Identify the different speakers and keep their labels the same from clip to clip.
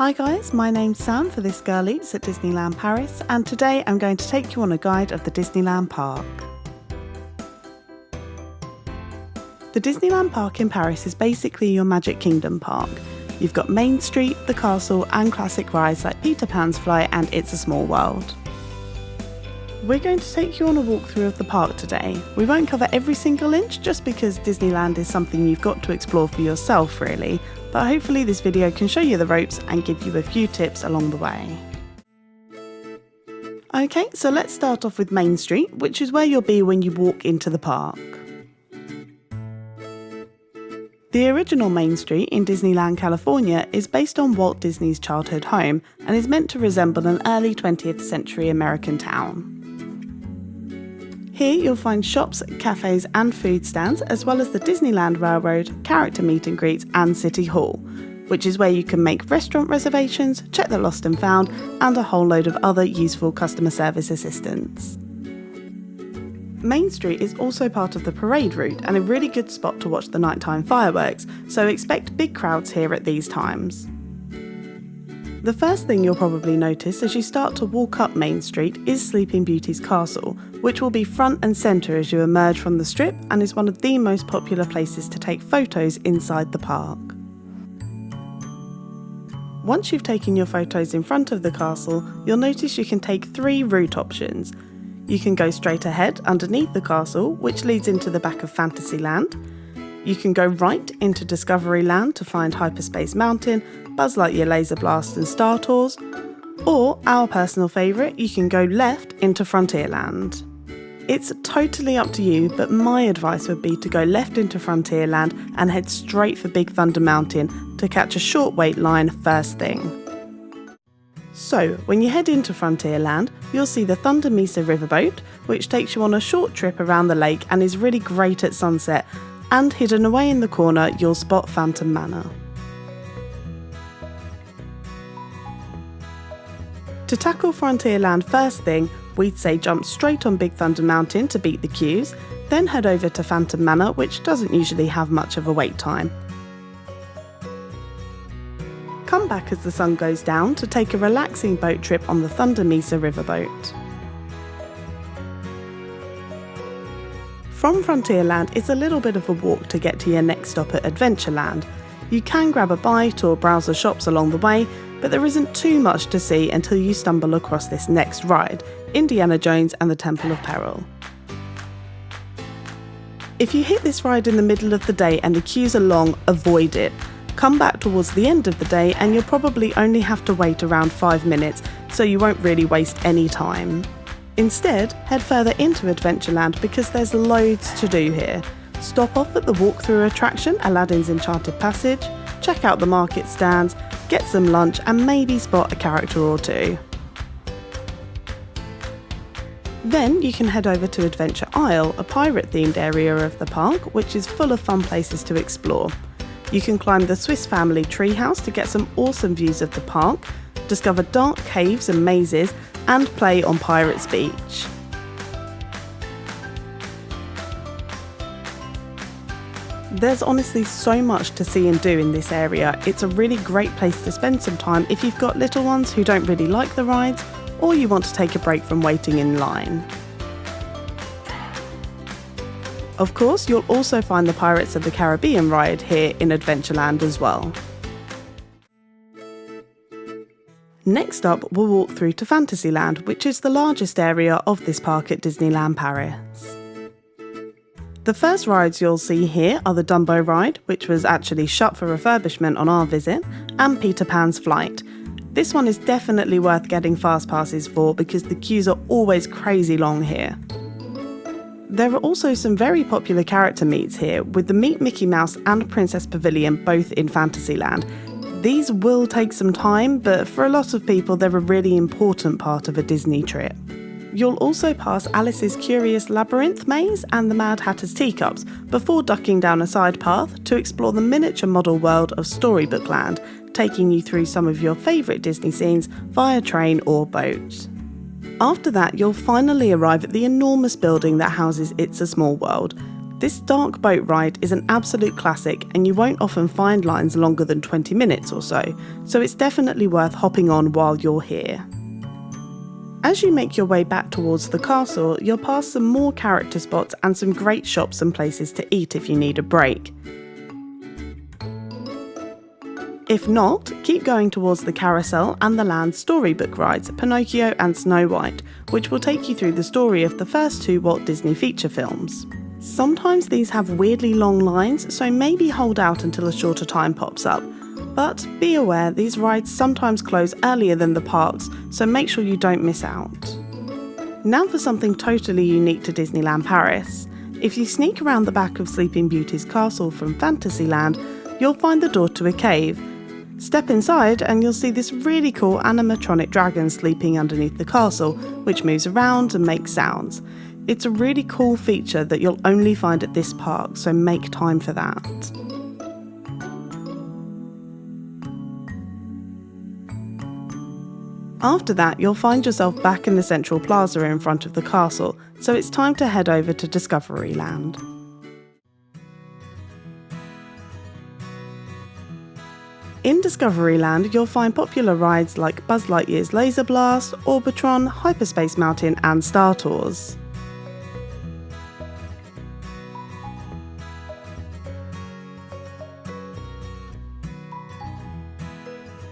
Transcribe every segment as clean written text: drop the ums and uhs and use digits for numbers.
Speaker 1: Hi guys, my name's Sam for This Girl Eats at Disneyland Paris, and today I'm going to take you on a guide of the Disneyland Park. The Disneyland Park in Paris is basically your Magic Kingdom park. You've got Main Street, the castle and classic rides like Peter Pan's Flight and It's a Small World. We're going to take you on a walkthrough of the park today. We won't cover every single inch just because Disneyland is something you've got to explore for yourself really, but hopefully this video can show you the ropes and give you a few tips along the way. Okay, so let's start off with Main Street, which is where you'll be when you walk into the park. The original Main Street in Disneyland, California is based on Walt Disney's childhood home and is meant to resemble an early 20th century American town. Here you'll find shops, cafes and food stands, as well as the Disneyland Railroad, character meet and greets and City Hall, which is where you can make restaurant reservations, check the lost and found, and a whole load of other useful customer service assistance. Main Street is also part of the parade route and a really good spot to watch the nighttime fireworks, so expect big crowds here at these times. The first thing you'll probably notice as you start to walk up Main Street is Sleeping Beauty's castle, which will be front and centre as you emerge from the strip and is one of the most popular places to take photos inside the park. Once you've taken your photos in front of the castle, you'll notice you can take 3 route options. You can go straight ahead underneath the castle, which leads into the back of Fantasyland. You can go right into Discoveryland to find Hyperspace Mountain, Buzz Lightyear Laser Blast and Star Tours, or our personal favourite, you can go left into Frontierland. It's totally up to you, but my advice would be to go left into Frontierland and head straight for Big Thunder Mountain to catch a short wait line first thing. So, when you head into Frontierland, you'll see the Thunder Mesa riverboat, which takes you on a short trip around the lake and is really great at sunset, and hidden away in the corner you'll spot Phantom Manor. To tackle Frontierland first thing, we'd say jump straight on Big Thunder Mountain to beat the queues, then head over to Phantom Manor, which doesn't usually have much of a wait time. Come back as the sun goes down to take a relaxing boat trip on the Thunder Mesa riverboat. From Frontierland, it's a little bit of a walk to get to your next stop at Adventureland. You can grab a bite or browse the shops along the way, but there isn't too much to see until you stumble across this next ride, Indiana Jones and the Temple of Peril. If you hit this ride in the middle of the day and the queues are long, avoid it. Come back towards the end of the day and you'll probably only have to wait around 5 minutes, so you won't really waste any time. Instead, head further into Adventureland because there's loads to do here. Stop off at the walkthrough attraction, Aladdin's Enchanted Passage, check out the market stands, get some lunch and maybe spot a character or two. Then you can head over to Adventure Isle, a pirate-themed area of the park, which is full of fun places to explore. You can climb the Swiss Family treehouse to get some awesome views of the park, discover dark caves and mazes, and play on Pirates Beach. There's honestly so much to see and do in this area. It's a really great place to spend some time if you've got little ones who don't really like the rides, or you want to take a break from waiting in line. Of course, you'll also find the Pirates of the Caribbean ride here in Adventureland as well. Next up, we'll walk through to Fantasyland, which is the largest area of this park at Disneyland Paris. The first rides you'll see here are the Dumbo ride, which was actually shut for refurbishment on our visit, and Peter Pan's Flight. This one is definitely worth getting fast passes for because the queues are always crazy long here. There are also some very popular character meets here, with the Meet Mickey Mouse and Princess Pavilion both in Fantasyland. These will take some time, but for a lot of people they're a really important part of a Disney trip. You'll also pass Alice's Curious Labyrinth maze and the Mad Hatter's Teacups before ducking down a side path to explore the miniature model world of Storybook Land, taking you through some of your favourite Disney scenes via train or boat. After that, you'll finally arrive at the enormous building that houses It's a Small World. This dark boat ride is an absolute classic, and you won't often find lines longer than 20 minutes or so it's definitely worth hopping on while you're here. As you make your way back towards the castle, you'll pass some more character spots and some great shops and places to eat if you need a break. If not, keep going towards the carousel and the land storybook rides, Pinocchio and Snow White, which will take you through the story of the first 2 Walt Disney feature films. Sometimes these have weirdly long lines, so maybe hold out until a shorter time pops up. But be aware, these rides sometimes close earlier than the parks, so make sure you don't miss out. Now for something totally unique to Disneyland Paris. If you sneak around the back of Sleeping Beauty's castle from Fantasyland, you'll find the door to a cave. Step inside and you'll see this really cool animatronic dragon sleeping underneath the castle, which moves around and makes sounds. It's a really cool feature that you'll only find at this park, so make time for that. After that, you'll find yourself back in the central plaza in front of the castle, so it's time to head over to Discoveryland. In Discoveryland, you'll find popular rides like Buzz Lightyear's Laser Blast, Orbitron, Hyperspace Mountain and Star Tours.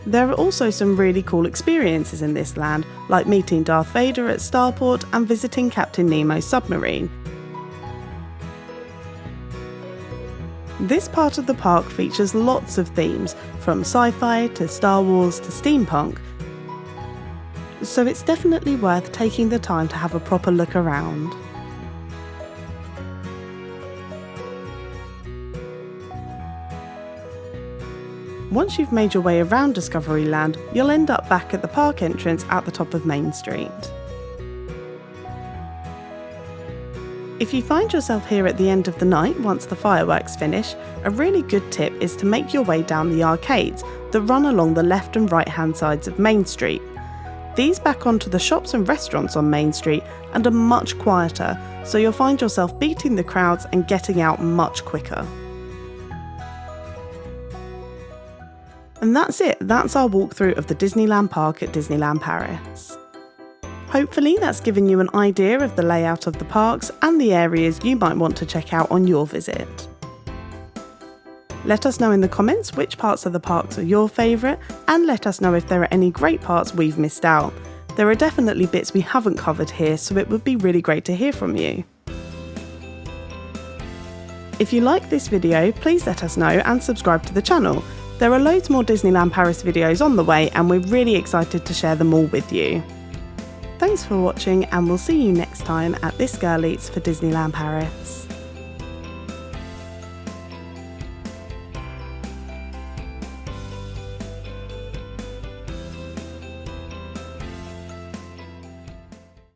Speaker 1: There are also some really cool experiences in this land, like meeting Darth Vader at Starport and visiting Captain Nemo's submarine. This part of the park features lots of themes, from sci-fi to Star Wars to steampunk, so it's definitely worth taking the time to have a proper look around. Once you've made your way around Discoveryland, you'll end up back at the park entrance at the top of Main Street. If you find yourself here at the end of the night once the fireworks finish, a really good tip is to make your way down the arcades that run along the left and right hand sides of Main Street. These back onto the shops and restaurants on Main Street and are much quieter, so you'll find yourself beating the crowds and getting out much quicker. And that's it, that's our walkthrough of the Disneyland Park at Disneyland Paris. Hopefully that's given you an idea of the layout of the parks and the areas you might want to check out on your visit. Let us know in the comments which parts of the parks are your favourite, and let us know if there are any great parts we've missed out. There are definitely bits we haven't covered here, so it would be really great to hear from you. If you like this video, please let us know and subscribe to the channel. There are loads more Disneyland Paris videos on the way, and we're really excited to share them all with you. Thanks for watching, and we'll see you next time at This Girl Eats for Disneyland Paris.